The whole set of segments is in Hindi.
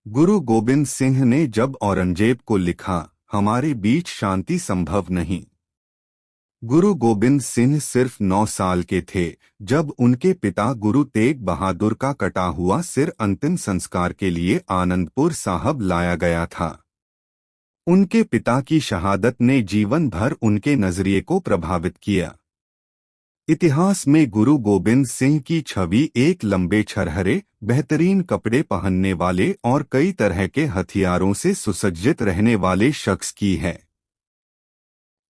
गुरु गोबिंद सिंह ने जब औरंगजेब को लिखा, हमारे बीच शांति संभव नहीं। गुरु गोबिंद सिंह सिर्फ 9 साल के थे जब उनके पिता गुरु तेग बहादुर का कटा हुआ सिर अंतिम संस्कार के लिए आनंदपुर साहब लाया गया था। उनके पिता की शहादत ने जीवन भर उनके नजरिए को प्रभावित किया। इतिहास में गुरु गोबिंद सिंह की छवि एक लंबे छरहरे, बेहतरीन कपड़े पहनने वाले और कई तरह के हथियारों से सुसज्जित रहने वाले शख्स की है।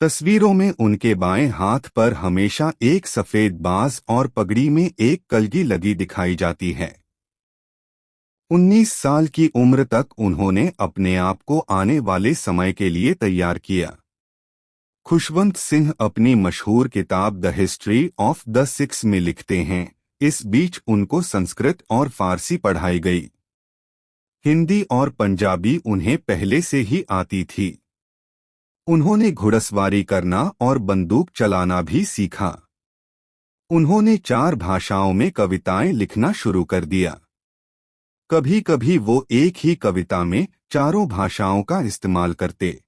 तस्वीरों में उनके बाएं हाथ पर हमेशा एक सफेद बाज और पगड़ी में एक कलगी लगी दिखाई जाती है। 19 साल की उम्र तक उन्होंने अपने आप को आने वाले समय के लिए तैयार किया। खुशवंत सिंह अपनी मशहूर किताब the history of the six में लिखते हैं, इस बीच उनको संस्कृत और फारसी पढ़ाई गई। हिंदी और पंजाबी उन्हें पहले से ही आती थी। उन्होंने घुड़सवारी करना और बंदूक चलाना भी सीखा। उन्होंने 4 भाषाओं में कविताएं लिखना शुरू कर दिया। कभी कभी वो एक ही कविता में चारों भाषाओं का इस्तेमाल करते।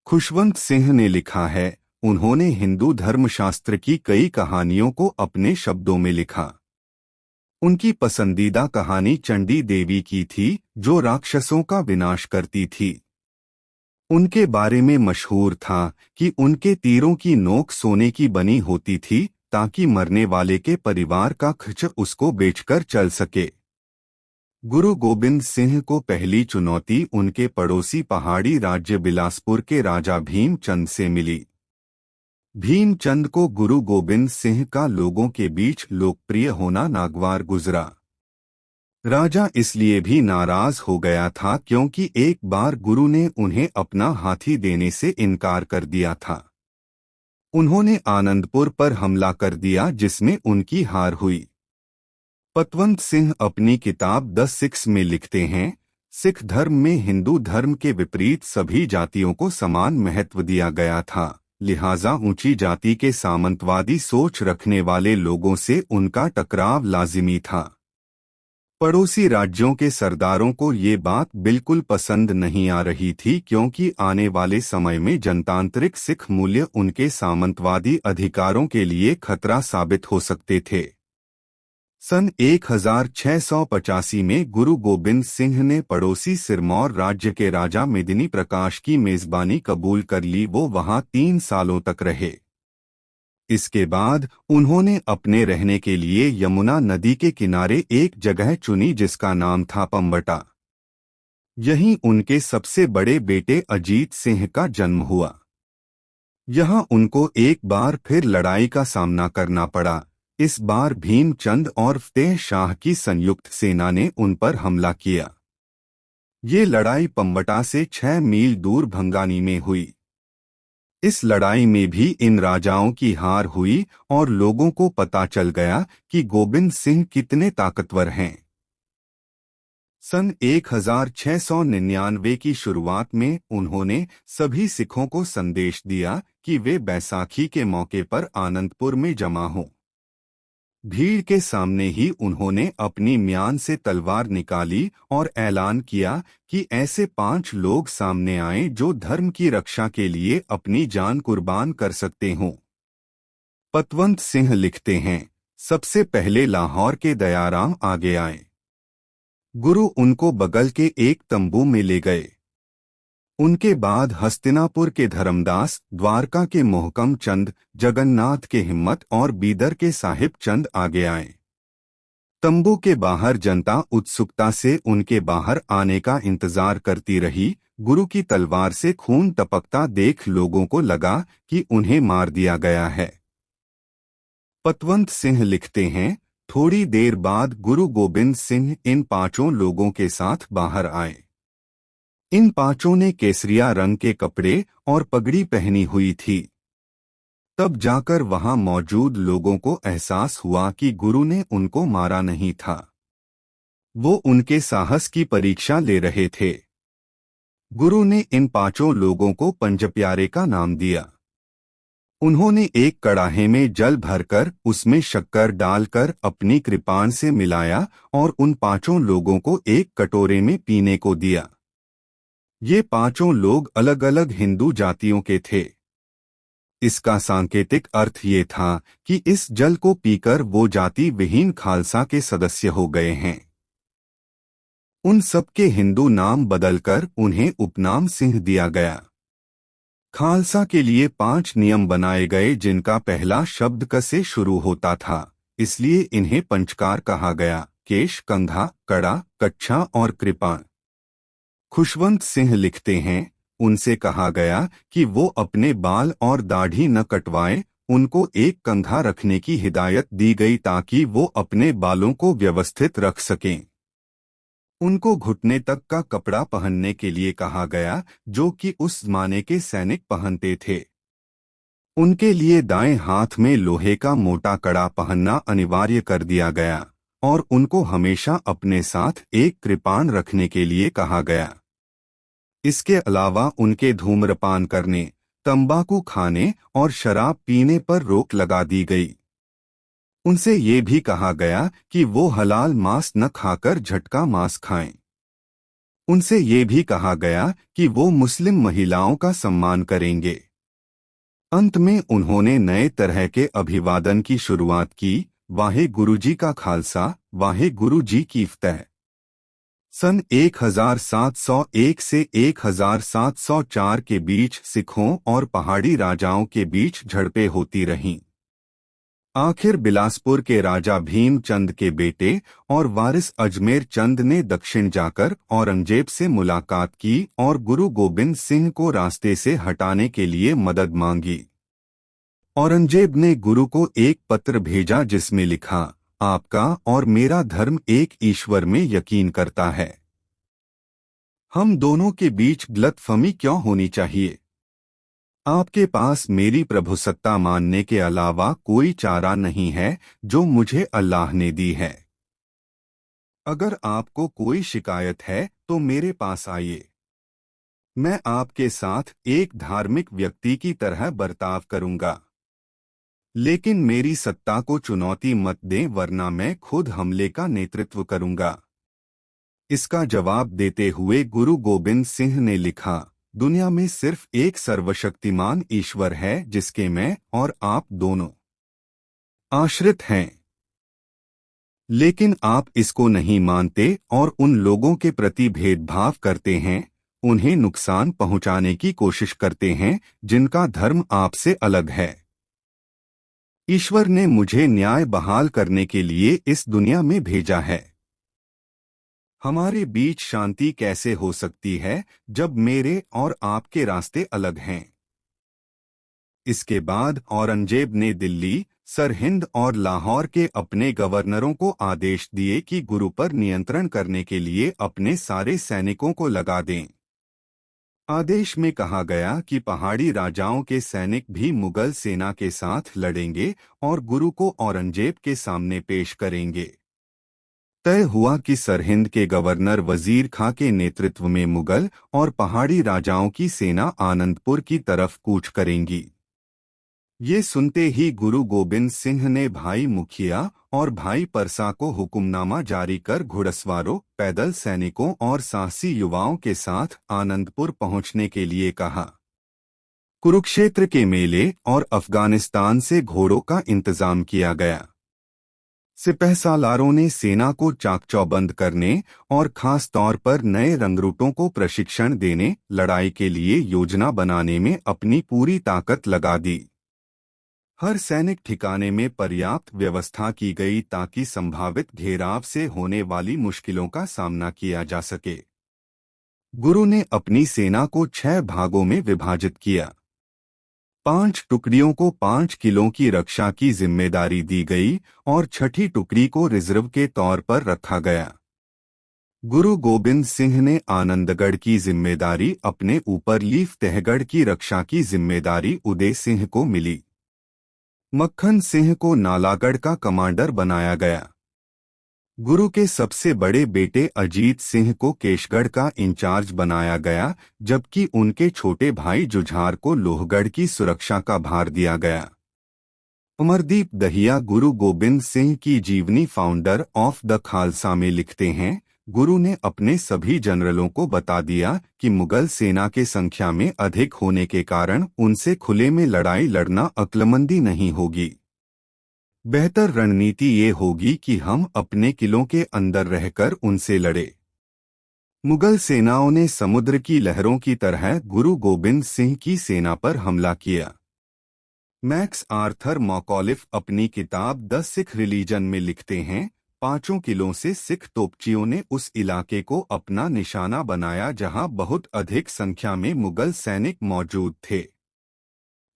खुशवंत सिंह ने लिखा है, उन्होंने हिंदू धर्मशास्त्र की कई कहानियों को अपने शब्दों में लिखा। उनकी पसंदीदा कहानी चंडी देवी की थी, जो राक्षसों का विनाश करती थी। उनके बारे में मशहूर था कि उनके तीरों की नोक सोने की बनी होती थी ताकि मरने वाले के परिवार का खर्च उसको बेचकर चल सके। गुरु गोबिंद सिंह को पहली चुनौती उनके पड़ोसी पहाड़ी राज्य बिलासपुर के राजा भीमचंद से मिली। भीमचंद को गुरु गोबिंद सिंह का लोगों के बीच लोकप्रिय होना नागवार गुजरा। राजा इसलिए भी नाराज हो गया था क्योंकि एक बार गुरु ने उन्हें अपना हाथी देने से इनकार कर दिया था। उन्होंने आनंदपुर पर हमला कर दिया जिसमें उनकी हार हुई। पतवंत सिंह अपनी किताब द सिक्स में लिखते हैं, सिख धर्म में हिंदू धर्म के विपरीत सभी जातियों को समान महत्व दिया गया था, लिहाजा ऊंची जाति के सामंतवादी सोच रखने वाले लोगों से उनका टकराव लाजिमी था। पड़ोसी राज्यों के सरदारों को ये बात बिल्कुल पसंद नहीं आ रही थी क्योंकि आने वाले समय में जनतांत्रिक सिख मूल्य उनके सामंतवादी अधिकारों के लिए खतरा साबित हो सकते थे। सन 1685 में गुरु गोबिंद सिंह ने पड़ोसी सिरमौर राज्य के राजा मेदिनी प्रकाश की मेजबानी कबूल कर ली। वो वहां 3 सालों तक रहे। इसके बाद उन्होंने अपने रहने के लिए यमुना नदी के किनारे एक जगह चुनी जिसका नाम था पम्बटा। यहीं उनके सबसे बड़े बेटे अजीत सिंह का जन्म हुआ। यहां उनको एक बार फिर लड़ाई का सामना करना पड़ा। इस बार भीमचंद और फतेह शाह की संयुक्त सेना ने उन पर हमला किया। ये लड़ाई पम्बटा से 6 मील दूर भंगानी में हुई। इस लड़ाई में भी इन राजाओं की हार हुई और लोगों को पता चल गया कि गोबिंद सिंह कितने ताकतवर हैं। सन 1699 की शुरुआत में उन्होंने सभी सिखों को संदेश दिया कि वे बैसाखी के मौके पर आनंदपुर में जमा हों। भीड़ के सामने ही उन्होंने अपनी म्यान से तलवार निकाली और ऐलान किया कि ऐसे 5 लोग सामने आएं जो धर्म की रक्षा के लिए अपनी जान कुर्बान कर सकते हों। पतवंत सिंह लिखते हैं, सबसे पहले लाहौर के दयाराम आगे आए। गुरु उनको बगल के एक तंबू में ले गए। उनके बाद हस्तिनापुर के धर्मदास, द्वारका के मोहकम चंद, जगन्नाथ के हिम्मत और बीदर के साहिब चंद आगे आए। तंबू के बाहर जनता उत्सुकता से उनके बाहर आने का इंतजार करती रही। गुरु की तलवार से खून टपकता देख लोगों को लगा कि उन्हें मार दिया गया है। पतवंत सिंह लिखते हैं, थोड़ी देर बाद गुरु गोबिंद सिंह इन 5 लोगों के साथ बाहर आए। इन 5 ने केसरिया रंग के कपड़े और पगड़ी पहनी हुई थी। तब जाकर वहां मौजूद लोगों को एहसास हुआ कि गुरु ने उनको मारा नहीं था। वो उनके साहस की परीक्षा ले रहे थे। गुरु ने इन 5 लोगों को पंजप्यारे का नाम दिया। उन्होंने एक कड़ाहे में जल भरकर उसमें शक्कर डालकर अपनी कृपाण से मिलाया और उन पांचों लोगों को एक कटोरे में पीने को दिया। ये पांचों लोग अलग अलग हिंदू जातियों के थे। इसका सांकेतिक अर्थ ये था कि इस जल को पीकर वो जाति विहीन खालसा के सदस्य हो गए हैं। उन सबके हिंदू नाम बदलकर उन्हें उपनाम सिंह दिया गया। खालसा के लिए 5 नियम बनाए गए जिनका पहला शब्द क से शुरू होता था, इसलिए इन्हें पंचकार कहा गया। केश, कंघा, कड़ा, कच्छा और कृपाण। खुशवंत सिंह लिखते हैं, उनसे कहा गया कि वो अपने बाल और दाढ़ी न कटवाएं। उनको एक कंघा रखने की हिदायत दी गई ताकि वो अपने बालों को व्यवस्थित रख सकें। उनको घुटने तक का कपड़ा पहनने के लिए कहा गया, जो कि उस जमाने के सैनिक पहनते थे। उनके लिए दाएं हाथ में लोहे का मोटा कड़ा पहनना अनिवार्य कर दिया गया और उनको हमेशा अपने साथ एक कृपाण रखने के लिए कहा गया। इसके अलावा उनके धूम्रपान करने, तंबाकू खाने और शराब पीने पर रोक लगा दी गई। उनसे ये भी कहा गया कि वो हलाल मांस न खाकर झटका मांस खाएं। उनसे ये भी कहा गया कि वो मुस्लिम महिलाओं का सम्मान करेंगे। अंत में उन्होंने नए तरह के अभिवादन की शुरुआत की, वाहे गुरुजी का खालसा, वाहे गुरुजी की फतेह। सन 1701 से 1704 के बीच सिखों और पहाड़ी राजाओं के बीच झड़पें होती रहीं। आखिर बिलासपुर के राजा भीमचंद के बेटे और वारिस अजमेर चंद ने दक्षिण जाकर औरंगजेब से मुलाकात की और गुरु गोबिंद सिंह को रास्ते से हटाने के लिए मदद मांगी। औरंगजेब ने गुरु को एक पत्र भेजा जिसमें लिखा, आपका और मेरा धर्म एक ईश्वर में यकीन करता है। हम दोनों के बीच गलतफहमी क्यों होनी चाहिए? आपके पास मेरी प्रभुसत्ता मानने के अलावा कोई चारा नहीं है जो मुझे अल्लाह ने दी है। अगर आपको कोई शिकायत है तो मेरे पास आइए। मैं आपके साथ एक धार्मिक व्यक्ति की तरह बर्ताव करूंगा। लेकिन मेरी सत्ता को चुनौती मत दें वरना मैं खुद हमले का नेतृत्व करूंगा। इसका जवाब देते हुए गुरु गोबिंद सिंह ने लिखा, दुनिया में सिर्फ एक सर्वशक्तिमान ईश्वर है जिसके मैं और आप दोनों आश्रित हैं। लेकिन आप इसको नहीं मानते और उन लोगों के प्रति भेदभाव करते हैं, उन्हें नुकसान पहुंचाने की कोशिश करते हैं जिनका धर्म आपसे अलग है। ईश्वर ने मुझे न्याय बहाल करने के लिए इस दुनिया में भेजा है। हमारे बीच शांति कैसे हो सकती है जब मेरे और आपके रास्ते अलग हैं? इसके बाद औरंगजेब ने दिल्ली, सरहिंद और लाहौर के अपने गवर्नरों को आदेश दिए कि गुरु पर नियंत्रण करने के लिए अपने सारे सैनिकों को लगा दें। आदेश में कहा गया कि पहाड़ी राजाओं के सैनिक भी मुगल सेना के साथ लड़ेंगे और गुरु को औरंगजेब के सामने पेश करेंगे। तय हुआ कि सरहिंद के गवर्नर वजीर खां के नेतृत्व में मुगल और पहाड़ी राजाओं की सेना आनंदपुर की तरफ कूच करेंगी। ये सुनते ही गुरु गोबिंद सिंह ने भाई मुखिया और भाई परसा को हुक्मनामा जारी कर घुड़सवारों, पैदल सैनिकों और साहसी युवाओं के साथ आनंदपुर पहुंचने के लिए कहा। कुरुक्षेत्र के मेले और अफगानिस्तान से घोड़ों का इंतजाम किया गया। सिपहसालारों ने सेना को चाक-चौबंद करने और खास तौर पर नए रंगरूटों को प्रशिक्षण देने, लड़ाई के लिए योजना बनाने में अपनी पूरी ताकत लगा दी। हर सैनिक ठिकाने में पर्याप्त व्यवस्था की गई ताकि संभावित घेराव से होने वाली मुश्किलों का सामना किया जा सके। गुरु ने अपनी सेना को 6 भागों में विभाजित किया। 5 टुकड़ियों को 5 किलों की रक्षा की जिम्मेदारी दी गई और छठी टुकड़ी को रिजर्व के तौर पर रखा गया। गुरु गोबिंद सिंह ने आनंदगढ़ की जिम्मेदारी अपने ऊपर ली। फतेहगढ़ की रक्षा की जिम्मेदारी उदय सिंह को मिली। मक्खन सिंह को नालागढ़ का कमांडर बनाया गया। गुरु के सबसे बड़े बेटे अजीत सिंह को केशगढ़ का इंचार्ज बनाया गया, जबकि उनके छोटे भाई जुझार को लोहगढ़ की सुरक्षा का भार दिया गया। अमरदीप दहिया गुरु गोबिंद सिंह की जीवनी फाउंडर ऑफ द खालसा में लिखते हैं, गुरु ने अपने सभी जनरलों को बता दिया कि मुगल सेना के संख्या में अधिक होने के कारण उनसे खुले में लड़ाई लड़ना अक्लमंदी नहीं होगी। बेहतर रणनीति ये होगी कि हम अपने किलों के अंदर रहकर उनसे लड़े। मुगल सेनाओं ने समुद्र की लहरों की तरह गुरु गोबिंद सिंह की सेना पर हमला किया। मैक्स आर्थर मौकॉलिफ अपनी किताब द सिख रिलीजन में लिखते हैं, 5 किलों से सिख तोपचियों ने उस इलाके को अपना निशाना बनाया जहां बहुत अधिक संख्या में मुगल सैनिक मौजूद थे।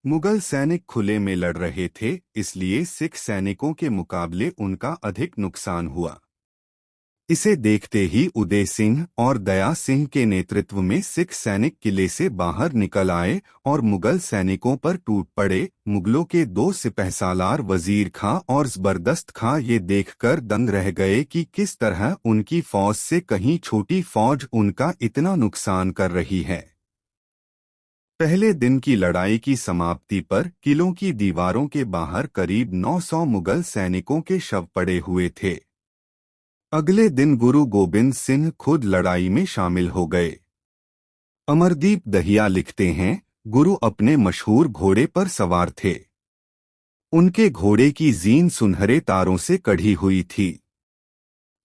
मुगल सैनिक खुले में लड़ रहे थे, इसलिए सिख सैनिकों के मुकाबले उनका अधिक नुकसान हुआ। इसे देखते ही उदय सिंह और दया सिंह के नेतृत्व में सिख सैनिक किले से बाहर निकल आए और मुगल सैनिकों पर टूट पड़े। मुगलों के 2 सिपहसालार वजीर खां और जबरदस्त खां ये देखकर दंग रह गए कि किस तरह उनकी फौज से कहीं छोटी फौज उनका इतना नुकसान कर रही है। पहले दिन की लड़ाई की समाप्ति पर किलों की दीवारों के बाहर करीब 900 मुगल सैनिकों के शव पड़े हुए थे। अगले दिन गुरु गोबिंद सिंह खुद लड़ाई में शामिल हो गए। अमरदीप दहिया लिखते हैं, गुरु अपने मशहूर घोड़े पर सवार थे। उनके घोड़े की जीन सुनहरे तारों से कढ़ी हुई थी।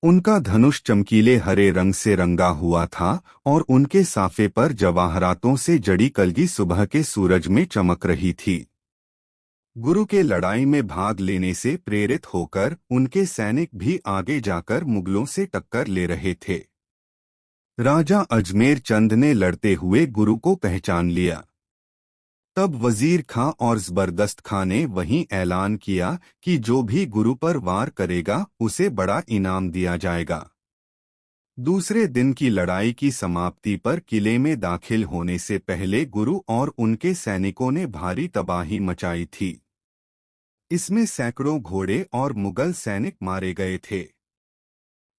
उनका धनुष चमकीले हरे रंग से रंगा हुआ था और उनके साफे पर जवाहरातों से जड़ी कलगी सुबह के सूरज में चमक रही थी। गुरु के लड़ाई में भाग लेने से प्रेरित होकर उनके सैनिक भी आगे जाकर मुगलों से टक्कर ले रहे थे। राजा अजमेर चंद ने लड़ते हुए गुरु को पहचान लिया। तब वजीर खां और जबरदस्त खां ने वहीं ऐलान किया कि जो भी गुरु पर वार करेगा उसे बड़ा इनाम दिया जाएगा। दूसरे दिन की लड़ाई की समाप्ति पर किले में दाखिल होने से पहले गुरु और उनके सैनिकों ने भारी तबाही मचाई थी। इसमें सैकड़ों घोड़े और मुगल सैनिक मारे गए थे।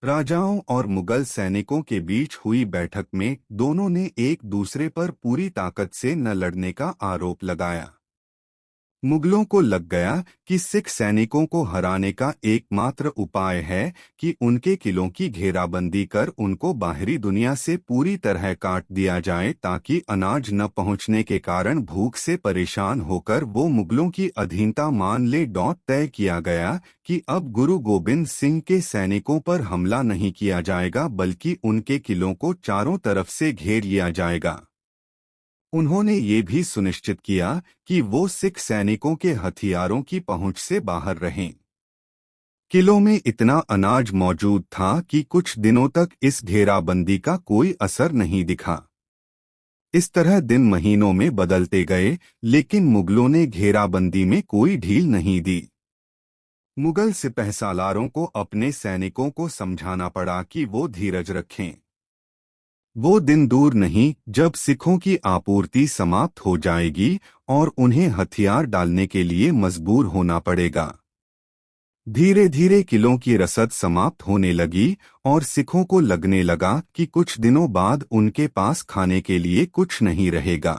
राजाओं और मुगल सैनिकों के बीच हुई बैठक में दोनों ने एक दूसरे पर पूरी ताकत से न लड़ने का आरोप लगाया। मुगलों को लग गया कि सिख सैनिकों को हराने का एकमात्र उपाय है कि उनके किलों की घेराबंदी कर उनको बाहरी दुनिया से पूरी तरह काट दिया जाए, ताकि अनाज न पहुंचने के कारण भूख से परेशान होकर वो मुगलों की अधीनता मान ले। तय किया गया कि अब गुरु गोबिंद सिंह के सैनिकों पर हमला नहीं किया जाएगा, बल्कि उनके किलों को चारों तरफ से घेर लिया जाएगा। उन्होंने ये भी सुनिश्चित किया कि वो सिख सैनिकों के हथियारों की पहुंच से बाहर रहें। किलों में इतना अनाज मौजूद था कि कुछ दिनों तक इस घेराबंदी का कोई असर नहीं दिखा। इस तरह दिन महीनों में बदलते गए, लेकिन मुगलों ने घेराबंदी में कोई ढील नहीं दी। मुगल सिपहसालारों को अपने सैनिकों को समझाना पड़ा कि वो धीरज रखें। वो दिन दूर नहीं जब सिखों की आपूर्ति समाप्त हो जाएगी और उन्हें हथियार डालने के लिए मजबूर होना पड़ेगा। धीरे धीरे किलों की रसद समाप्त होने लगी और सिखों को लगने लगा कि कुछ दिनों बाद उनके पास खाने के लिए कुछ नहीं रहेगा।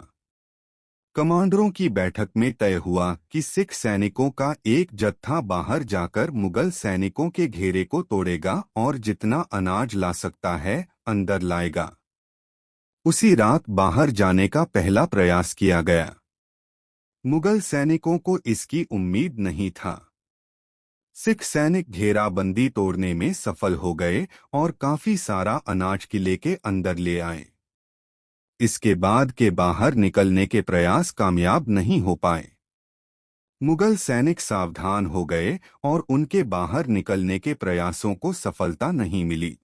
कमांडरों की बैठक में तय हुआ कि सिख सैनिकों का एक जत्था बाहर जाकर मुगल सैनिकों के घेरे को तोड़ेगा और जितना अनाज ला सकता है अंदर लाएगा। उसी रात बाहर जाने का पहला प्रयास किया गया। मुगल सैनिकों को इसकी उम्मीद नहीं था। सिख सैनिक घेराबंदी तोड़ने में सफल हो गए और काफी सारा अनाज किले के अंदर ले आए। इसके बाद के बाहर निकलने के प्रयास कामयाब नहीं हो पाए। मुगल सैनिक सावधान हो गए और उनके बाहर निकलने के प्रयासों को सफलता नहीं मिली।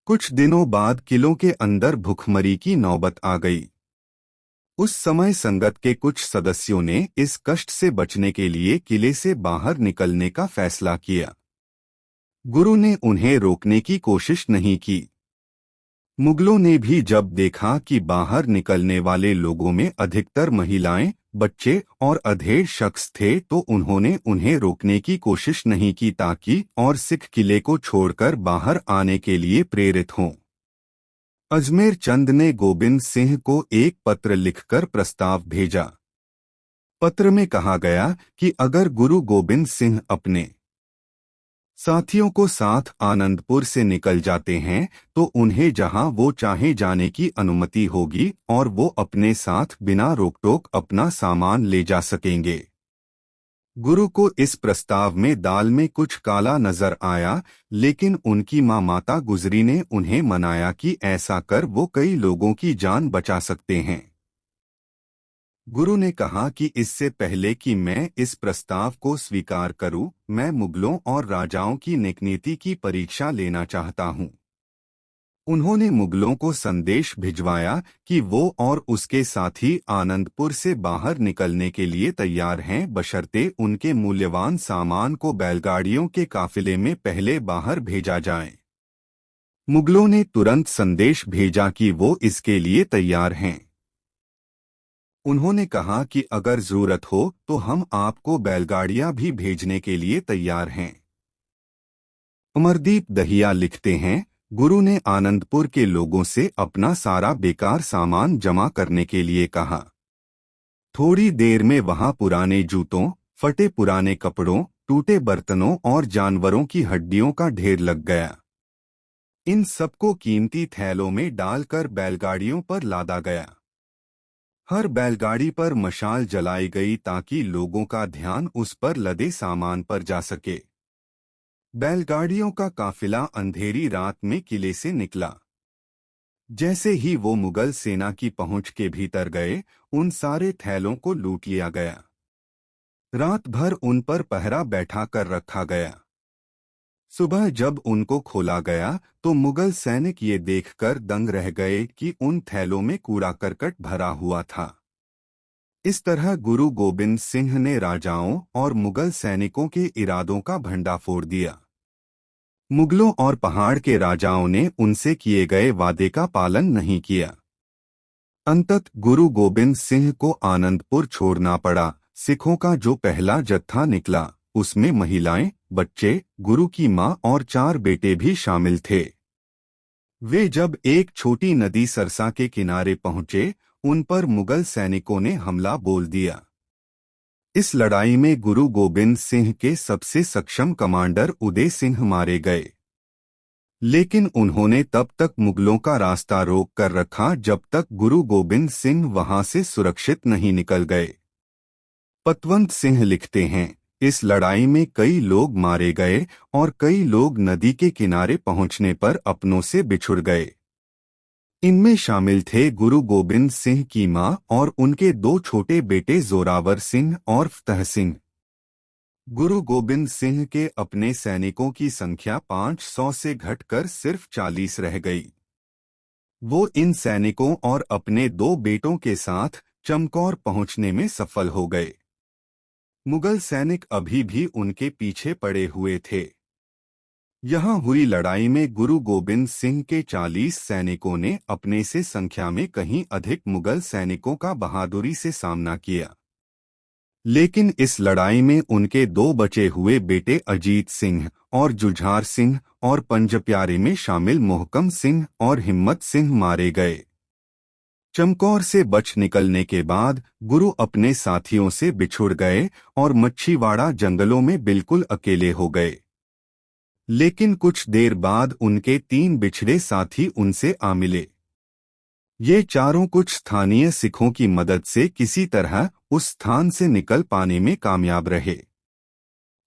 कुछ दिनों बाद किलों के अंदर भुखमरी की नौबत आ गई। उस समय संगत के कुछ सदस्यों ने इस कष्ट से बचने के लिए किले से बाहर निकलने का फैसला किया। गुरु ने उन्हें रोकने की कोशिश नहीं की। मुगलों ने भी जब देखा कि बाहर निकलने वाले लोगों में अधिकतर महिलाएं, बच्चे और अधेड़ शख्स थे तो उन्होंने उन्हें रोकने की कोशिश नहीं की ताकि और सिख किले को छोड़कर बाहर आने के लिए प्रेरित हों। अजमेर चंद ने गोबिंद सिंह को एक पत्र लिखकर प्रस्ताव भेजा। पत्र में कहा गया कि अगर गुरु गोबिंद सिंह अपने साथियों को साथ आनंदपुर से निकल जाते हैं तो उन्हें जहां वो चाहे जाने की अनुमति होगी और वो अपने साथ बिना रोक-टोक अपना सामान ले जा सकेंगे। गुरु को इस प्रस्ताव में दाल में कुछ काला नजर आया, लेकिन उनकी माता गुजरी ने उन्हें मनाया कि ऐसा कर वो कई लोगों की जान बचा सकते हैं। गुरु ने कहा कि इससे पहले कि मैं इस प्रस्ताव को स्वीकार करूं, मैं मुगलों और राजाओं की नेकनीति की परीक्षा लेना चाहता हूं। उन्होंने मुगलों को संदेश भिजवाया कि वो और उसके साथी आनंदपुर से बाहर निकलने के लिए तैयार हैं, बशर्ते उनके मूल्यवान सामान को बैलगाड़ियों के काफिले में पहले बाहर भेजा जाए। मुगलों ने तुरंत संदेश भेजा कि वो इसके लिए तैयार हैं। उन्होंने कहा कि अगर जरूरत हो तो हम आपको बैलगाड़ियां भी भेजने के लिए तैयार हैं। अमरदीप दहिया लिखते हैं, गुरु ने आनंदपुर के लोगों से अपना सारा बेकार सामान जमा करने के लिए कहा। थोड़ी देर में वहां पुराने जूतों, फटे पुराने कपड़ों, टूटे बर्तनों और जानवरों की हड्डियों का ढेर लग गया। इन सबको कीमती थैलों में डालकर बैलगाड़ियों पर लादा गया। हर बैलगाड़ी पर मशाल जलाई गई ताकि लोगों का ध्यान उस पर लदे सामान पर जा सके। बैलगाड़ियों का काफिला अंधेरी रात में किले से निकला। जैसे ही वो मुगल सेना की पहुंच के भीतर गए, उन सारे थैलों को लूट लिया गया। रात भर उन पर पहरा बैठा कर रखा गया। सुबह जब उनको खोला गया तो मुगल सैनिक ये देखकर दंग रह गए कि उन थैलों में कूड़ा करकट भरा हुआ था। इस तरह गुरु गोबिंद सिंह ने राजाओं और मुगल सैनिकों के इरादों का भंडाफोड़ दिया। मुगलों और पहाड़ के राजाओं ने उनसे किए गए वादे का पालन नहीं किया। अंततः गुरु गोबिंद सिंह को आनंदपुर छोड़ना पड़ा। सिखों का जो पहला जत्था निकला, उसमें महिलाएं, बच्चे, गुरु की मां और 4 बेटे भी शामिल थे। वे जब एक छोटी नदी सरसा के किनारे पहुंचे, उन पर मुगल सैनिकों ने हमला बोल दिया। इस लड़ाई में गुरु गोबिंद सिंह के सबसे सक्षम कमांडर उदय सिंह मारे गए, लेकिन उन्होंने तब तक मुगलों का रास्ता रोक कर रखा जब तक गुरु गोबिंद सिंह वहां से सुरक्षित नहीं निकल गए। पतवंत सिंह लिखते हैं, इस लड़ाई में कई लोग मारे गए और कई लोग नदी के किनारे पहुंचने पर अपनों से बिछुड़ गए। इनमें शामिल थे गुरु गोबिंद सिंह की मां और उनके 2 छोटे बेटे जोरावर सिंह और फतेह सिंह। गुरु गोबिंद सिंह के अपने सैनिकों की संख्या 500 से घटकर सिर्फ 40 रह गई। वो इन सैनिकों और अपने 2 बेटों के साथ चमकौर पहुंचने में सफल हो गए। मुगल सैनिक अभी भी उनके पीछे पड़े हुए थे। यहां हुई लड़ाई में गुरु गोबिंद सिंह के 40 सैनिकों ने अपने से संख्या में कहीं अधिक मुगल सैनिकों का बहादुरी से सामना किया, लेकिन इस लड़ाई में उनके 2 बचे हुए बेटे अजीत सिंह और जुझार सिंह और पंजप्यारे में शामिल मोहकम सिंह और हिम्मत सिंह मारे गए। चमकौर से बच निकलने के बाद गुरु अपने साथियों से बिछुड़ गए और मच्छीवाड़ा जंगलों में बिल्कुल अकेले हो गए। लेकिन कुछ देर बाद उनके 3 बिछड़े साथी उनसे आ मिले। ये चारों कुछ स्थानीय सिखों की मदद से किसी तरह उस स्थान से निकल पाने में कामयाब रहे।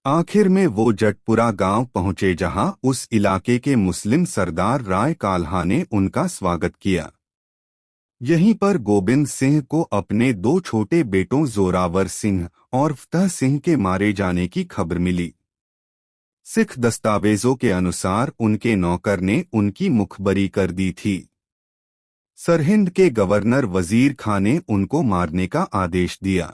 आखिर में वो जटपुरा गांव पहुंचे जहां उस इलाके के मुस्लिम सरदार राय काल्हा ने उनका स्वागत किया। यहीं पर गोबिंद सिंह को अपने 2 छोटे बेटों जोरावर सिंह और फतेह सिंह के मारे जाने की खबर मिली। सिख दस्तावेजों के अनुसार उनके नौकर ने उनकी मुखबरी कर दी थी। सरहिंद के गवर्नर वजीर खां ने उनको मारने का आदेश दिया।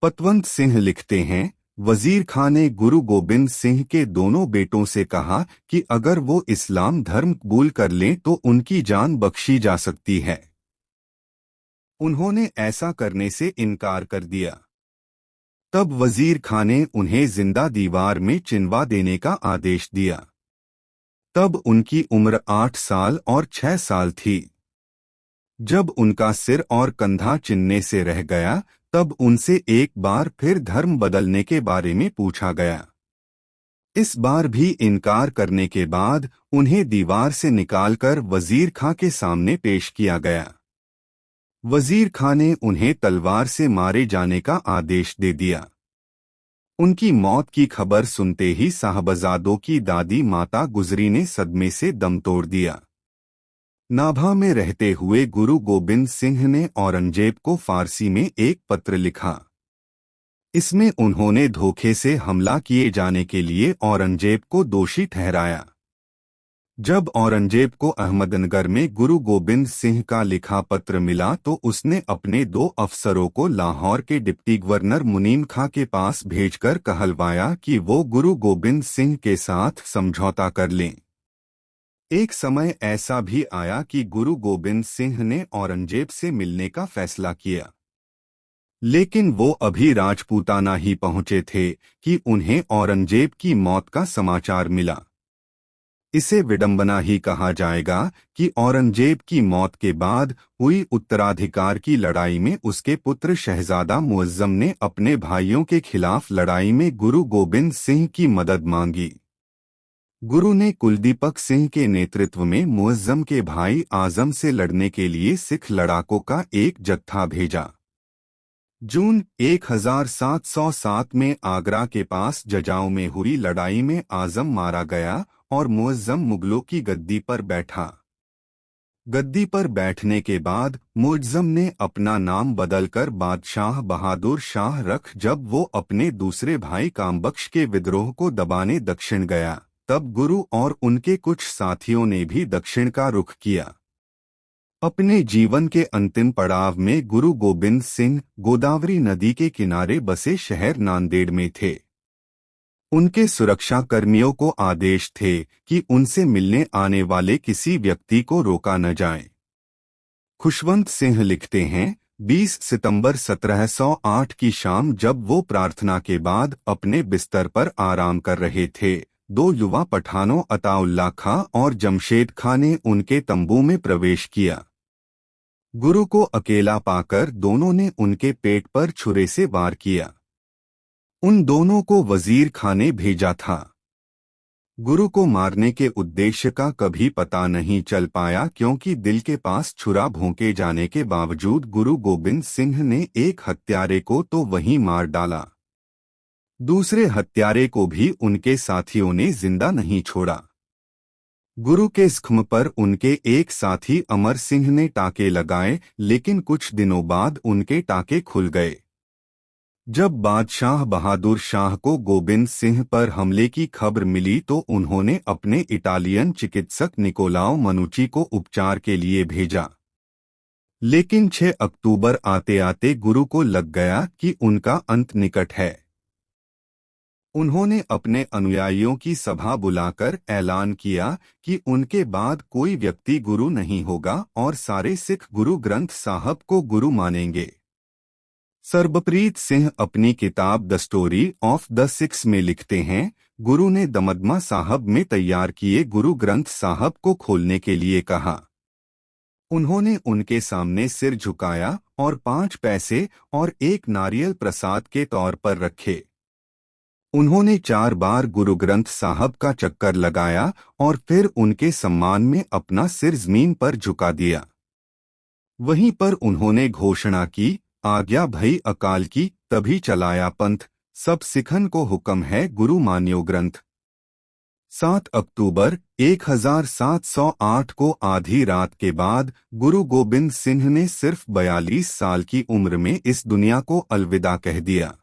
पतवंत सिंह लिखते हैं, वजीर खां ने गुरु गोबिंद सिंह के दोनों बेटों से कहा कि अगर वो इस्लाम धर्म कबूल कर लें तो उनकी जान बख्शी जा सकती है। उन्होंने ऐसा करने से इनकार कर दिया। तब वजीर खां ने उन्हें जिंदा दीवार में चिनवा देने का आदेश दिया। तब उनकी उम्र 8 साल और 6 साल थी। जब उनका सिर और कंधा चिन्हने से रह गया, तब उनसे एक बार फिर धर्म बदलने के बारे में पूछा गया। इस बार भी इनकार करने के बाद उन्हें दीवार से निकालकर वजीर खां के सामने पेश किया गया। वजीर खां ने उन्हें तलवार से मारे जाने का आदेश दे दिया। उनकी मौत की खबर सुनते ही साहबजादों की दादी माता गुजरी ने सदमे से दम तोड़ दिया। नाभा में रहते हुए गुरु गोबिंद सिंह ने औरंगजेब को फारसी में एक पत्र लिखा। इसमें उन्होंने धोखे से हमला किए जाने के लिए औरंगजेब को दोषी ठहराया। जब औरंगजेब को अहमदनगर में गुरु गोबिंद सिंह का लिखा पत्र मिला तो उसने अपने 2 अफसरों को लाहौर के डिप्टी गवर्नर मुनीम खां के पास भेजकर कहलवाया कि वो गुरु गोबिंद सिंह के साथ समझौता कर लें। एक समय ऐसा भी आया कि गुरु गोबिंद सिंह ने औरंगजेब से मिलने का फैसला किया, लेकिन वो अभी राजपूताना ही पहुंचे थे कि उन्हें औरंगजेब की मौत का समाचार मिला। इसे विडंबना ही कहा जाएगा कि औरंगजेब की मौत के बाद हुई उत्तराधिकार की लड़ाई में उसके पुत्र शहजादा मुअज्जम ने अपने भाइयों के खिलाफ लड़ाई में गुरु गोबिंद सिंह की मदद मांगी। गुरु ने कुलदीपक सिंह के नेतृत्व में मुअज्जम के भाई आजम से लड़ने के लिए सिख लड़ाकों का एक जत्था भेजा। जून 1707 में आगरा के पास जजाओं में हुई लड़ाई में आजम मारा गया और मुअज्जम मुगलों की गद्दी पर बैठा। गद्दी पर बैठने के बाद मुअज्जम ने अपना नाम बदलकर बादशाह बहादुर शाह रख जब वो अपने दूसरे भाई कामबख्श के विद्रोह को दबाने दक्षिण गया, तब गुरु और उनके कुछ साथियों ने भी दक्षिण का रुख किया। अपने जीवन के अंतिम पड़ाव में गुरु गोबिंद सिंह गोदावरी नदी के किनारे बसे शहर नांदेड़ में थे। उनके सुरक्षा कर्मियों को आदेश थे कि उनसे मिलने आने वाले किसी व्यक्ति को रोका न जाए। खुशवंत सिंह लिखते हैं, 20 सितंबर 1708 की शाम जब वो प्रार्थना के बाद अपने बिस्तर पर आराम कर रहे थे, 2 युवा पठानों अताउल्ला खां और जमशेद खां ने उनके तंबू में प्रवेश किया। गुरु को अकेला पाकर दोनों ने उनके पेट पर छुरे से वार किया। उन दोनों को वजीर खां ने भेजा था। गुरु को मारने के उद्देश्य का कभी पता नहीं चल पाया, क्योंकि दिल के पास छुरा भोंके जाने के बावजूद गुरु गोबिंद सिंह ने एक हत्यारे को तो वहीं मार डाला, दूसरे हत्यारे को भी उनके साथियों ने जिंदा नहीं छोड़ा। गुरु के जख्म पर उनके एक साथी अमर सिंह ने टाके लगाए, लेकिन कुछ दिनों बाद उनके टाके खुल गए। जब बादशाह बहादुर शाह को गोबिंद सिंह पर हमले की खबर मिली तो उन्होंने अपने इटालियन चिकित्सक निकोलाओ मनुची को उपचार के लिए भेजा, लेकिन 6 अक्टूबर आते आते गुरु को लग गया कि उनका अंत निकट है। उन्होंने अपने अनुयायियों की सभा बुलाकर ऐलान किया कि उनके बाद कोई व्यक्ति गुरु नहीं होगा और सारे सिख गुरु ग्रंथ साहब को गुरु मानेंगे। सरबप्रीत सिंह अपनी किताब the story of the six में लिखते हैं, गुरु ने दमदमा साहब में तैयार किए गुरु ग्रंथ साहब को खोलने के लिए कहा। उन्होंने उनके सामने सिर झुकाया और 5 पैसे और 1 नारियल प्रसाद के तौर पर रखे। उन्होंने 4 बार गुरु ग्रंथ साहब का चक्कर लगाया और फिर उनके सम्मान में अपना सिर जमीन पर झुका दिया। वहीं पर उन्होंने घोषणा की, आज्ञा भई अकाल की, तभी चलाया पंथ, सब सिखन को हुक्म है गुरु मान्यो ग्रंथ। 7 अक्टूबर 1708 को आधी रात के बाद गुरु गोबिंद सिंह ने सिर्फ 42 साल की उम्र में इस दुनिया को अलविदा कह दिया।